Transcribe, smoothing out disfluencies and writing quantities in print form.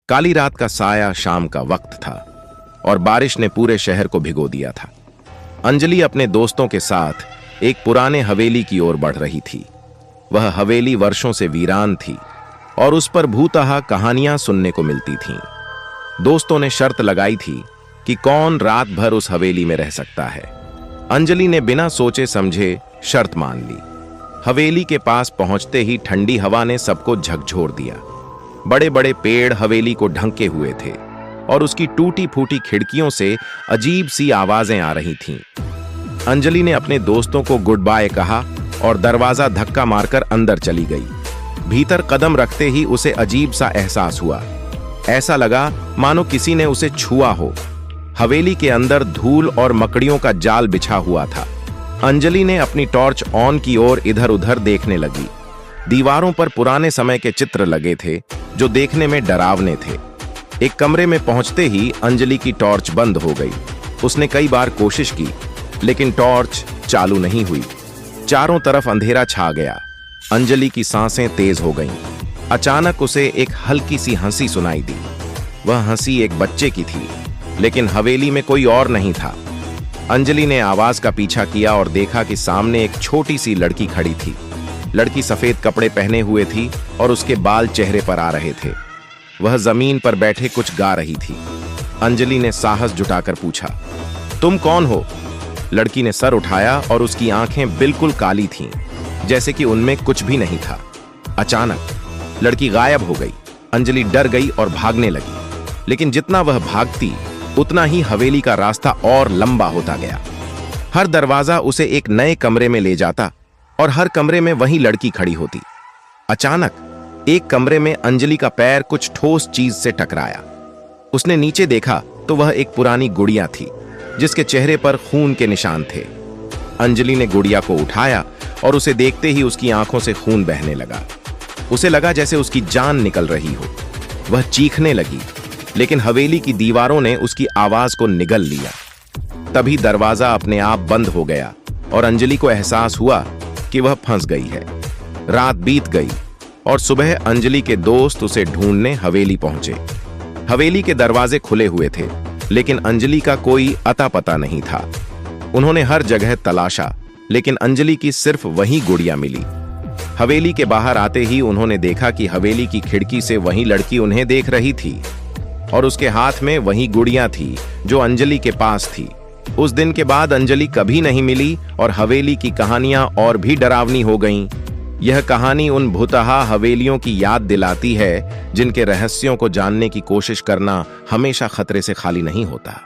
काली रात का साया शाम का वक्त था और बारिश ने पूरे शहर को भिगो दिया था। अंजलि अपने दोस्तों के साथ एक पुराने हवेली की ओर बढ़ रही थी। वह हवेली वर्षों से वीरान थी और उस पर भूतहा कहानियां सुनने को मिलती थीं। दोस्तों ने शर्त लगाई थी कि कौन रात भर उस हवेली में रह सकता है। अंजलि ने बिना सोचे समझे शर्त मान ली। हवेली के पास पहुंचते ही ठंडी हवा ने सबको झकझोर दिया। बड़े बड़े पेड़ हवेली को ढंके हुए थे और उसकी टूटी फूटी खिड़कियों से अजीब सी आवाजें आ रही थीं। अंजलि ने अपने दोस्तों को गुड बाय कहा और दरवाजा धक्का मारकर अंदर चली गई। भीतर कदम रखते ही उसे अजीब सा एहसास हुआ। ऐसा लगा मानो किसी ने उसे छुआ हो। हवेली के अंदर धूल और मकड़ियों का जाल बिछा हुआ था। अंजलि ने अपनी टॉर्च ऑन की और इधर उधर देखने लगी। दीवारों पर पुराने समय के चित्र लगे थे जो देखने में डरावने थे। एक कमरे में पहुंचते ही अंजलि की टॉर्च बंद हो गई। उसने कई बार कोशिश की लेकिन टॉर्च चालू नहीं हुई। चारों तरफ अंधेरा छा गया। अंजलि की सांसें तेज हो गईं। अचानक उसे एक हल्की सी हंसी सुनाई दी। वह हंसी एक बच्चे की थी, लेकिन हवेली में कोई और नहीं था। अंजलि ने आवाज का पीछा किया और देखा कि सामने एक छोटी सी लड़की खड़ी थी। लड़की सफेद कपड़े पहने हुए थी और उसके बाल चेहरे पर आ रहे थे। वह जमीन पर बैठे कुछ गा रही थी। अंजलि ने साहस जुटाकर पूछा, तुम कौन हो? लड़की ने सर उठाया और उसकी आंखें बिल्कुल काली थीं, जैसे कि उनमें कुछ भी नहीं था। अचानक लड़की गायब हो गई। अंजलि डर गई और भागने लगी, लेकिन जितना वह भागती उतना ही हवेली का रास्ता और लंबा होता गया। हर दरवाजा उसे एक नए कमरे में ले जाता और हर कमरे में वही लड़की खड़ी होती। अचानक एक कमरे में अंजलि का पैर कुछ ठोस चीज से टकराया। उसने नीचे देखा तो वह एक पुरानी गुड़िया थी जिसके चेहरे पर खून के निशान थे। अंजलि ने गुड़िया को उठाया और उसे देखते ही उसकी आंखों से खून बहने लगा। उसे लगा जैसे उसकी जान निकल रही हो। वह चीखने लगी, लेकिन हवेली की दीवारों ने उसकी आवाज को निगल लिया। तभी दरवाजा अपने आप बंद हो गया और अंजलि को एहसास हुआ कि वह फंस गई है। रात बीत गई और सुबह अंजलि के दोस्त उसे ढूंढने हवेली पहुंचे। हवेली के दरवाजे खुले हुए थे, लेकिन अंजलि का कोई अता पता नहीं था। उन्होंने हर जगह तलाशा, लेकिन अंजलि की सिर्फ वही गुड़िया मिली। हवेली के बाहर आते ही उन्होंने देखा कि हवेली की खिड़की से वही लड़की उन्हें देख रही थी और उसके हाथ में वही गुड़िया थी जो अंजलि के पास थी। उस दिन के बाद अंजलि कभी नहीं मिली और हवेली की कहानियां और भी डरावनी हो गईं। यह कहानी उन भुतहा हवेलियों की याद दिलाती है जिनके रहस्यों को जानने की कोशिश करना हमेशा खतरे से खाली नहीं होता।